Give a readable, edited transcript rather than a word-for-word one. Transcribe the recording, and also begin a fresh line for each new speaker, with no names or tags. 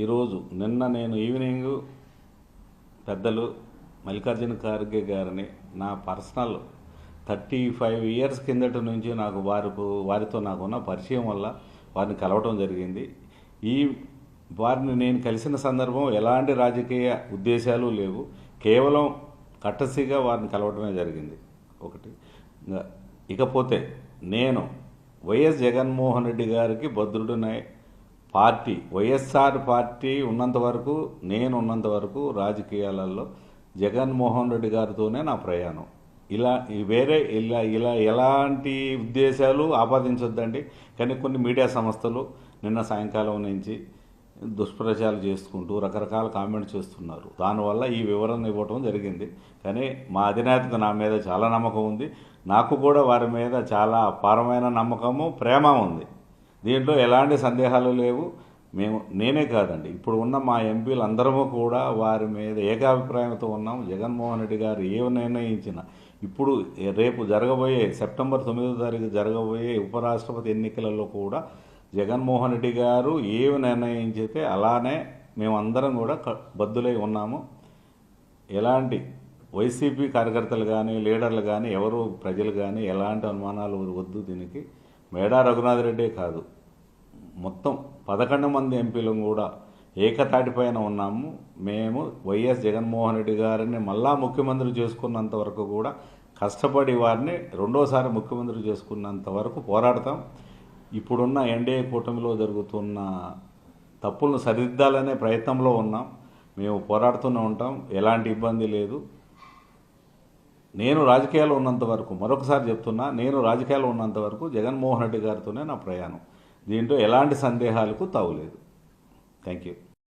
ఈరోజు నేను ఈవినింగ్ పెద్దలు మల్లికార్జున ఖార్గే గారిని నా పర్సనల్ 35 ఇయర్స్ కిందటి నుంచి నాకు వారితో నాకున్న పరిచయం వల్ల వారిని కలవటం జరిగింది. వారిని నేను కలిసిన సందర్భం ఎలాంటి రాజకీయ ఉద్దేశాలు లేవు, కేవలం కట్టసిగా వారిని కలవటమే జరిగింది ఒకటి. ఇకపోతే నేను వైఎస్ జగన్మోహన్ రెడ్డి గారికి భద్రుడినై వైఎస్ఆర్ పార్టీ ఉన్నంత వరకు, నేను ఉన్నంత వరకు రాజకీయాలలో జగన్మోహన్ రెడ్డి గారితోనే నా ప్రయాణం. ఇలా ఎలాంటి ఉద్దేశాలు ఆపాదించొద్దండి. కానీ కొన్ని మీడియా సంస్థలు నిన్న సాయంకాలం నుంచి దుష్ప్రచారాలు చేసుకుంటూ రకరకాల కామెంట్ చేస్తున్నారు. దానివల్ల ఈ వివరణ ఇవ్వటం జరిగింది. కానీ మా అధినేతకు నా మీద చాలా నమ్మకం ఉంది. నాకు కూడా వారి మీద చాలా అపారమైన నమ్మకము, ప్రేమ ఉంది. దీంట్లో ఎలాంటి సందేహాలు లేవు. నేనే కాదండి, ఇప్పుడు ఉన్న మా ఎంపీలు అందరము కూడా వారి మీద ఏకాభిప్రాయంతో ఉన్నాం. జగన్మోహన్ రెడ్డి గారు ఏమి నిర్ణయించినా, ఇప్పుడు రేపు జరగబోయే సెప్టెంబర్ 9వ తారీఖు జరగబోయే ఉపరాష్ట్రపతి ఎన్నికలలో కూడా జగన్మోహన్ రెడ్డి గారు ఏమి నిర్ణయించితే అలానే మేమందరం కూడా బద్దులై ఉన్నాము. ఎలాంటి వైసీపీ కార్యకర్తలు కానీ, లీడర్లు కానీ, ఎవరు ప్రజలు కానీ ఎలాంటి అనుమానాలు వద్దు. దీనికి మేడా రఘునాథ్ రెడ్డే కాదు, మొత్తం 11 మంది ఎంపీలు కూడా ఏకతాటిపైన ఉన్నాము. మేము వైఎస్ జగన్మోహన్ రెడ్డి గారిని మళ్ళా ముఖ్యమంత్రి చేసుకున్నంత వరకు కూడా కష్టపడి వారిని రెండోసారి ముఖ్యమంత్రి చేసుకున్నంత వరకు పోరాడతాం. ఇప్పుడున్న ఎన్డీఏ కూటమిలో జరుగుతున్న తప్పులను సరిదిద్దాలనే ప్రయత్నంలో ఉన్నాం. మేము పోరాడుతూనే ఉంటాం, ఎలాంటి ఇబ్బంది లేదు. నేను రాజకీయాల్లో ఉన్నంత వరకు, మరొకసారి చెప్తున్నా, నేను రాజకీయాల్లో ఉన్నంత వరకు జగన్మోహన్ రెడ్డి గారితోనే నా ప్రయాణం. దీంట్లో ఎలాంటి సందేహాలకు తావులేదు. Thank you.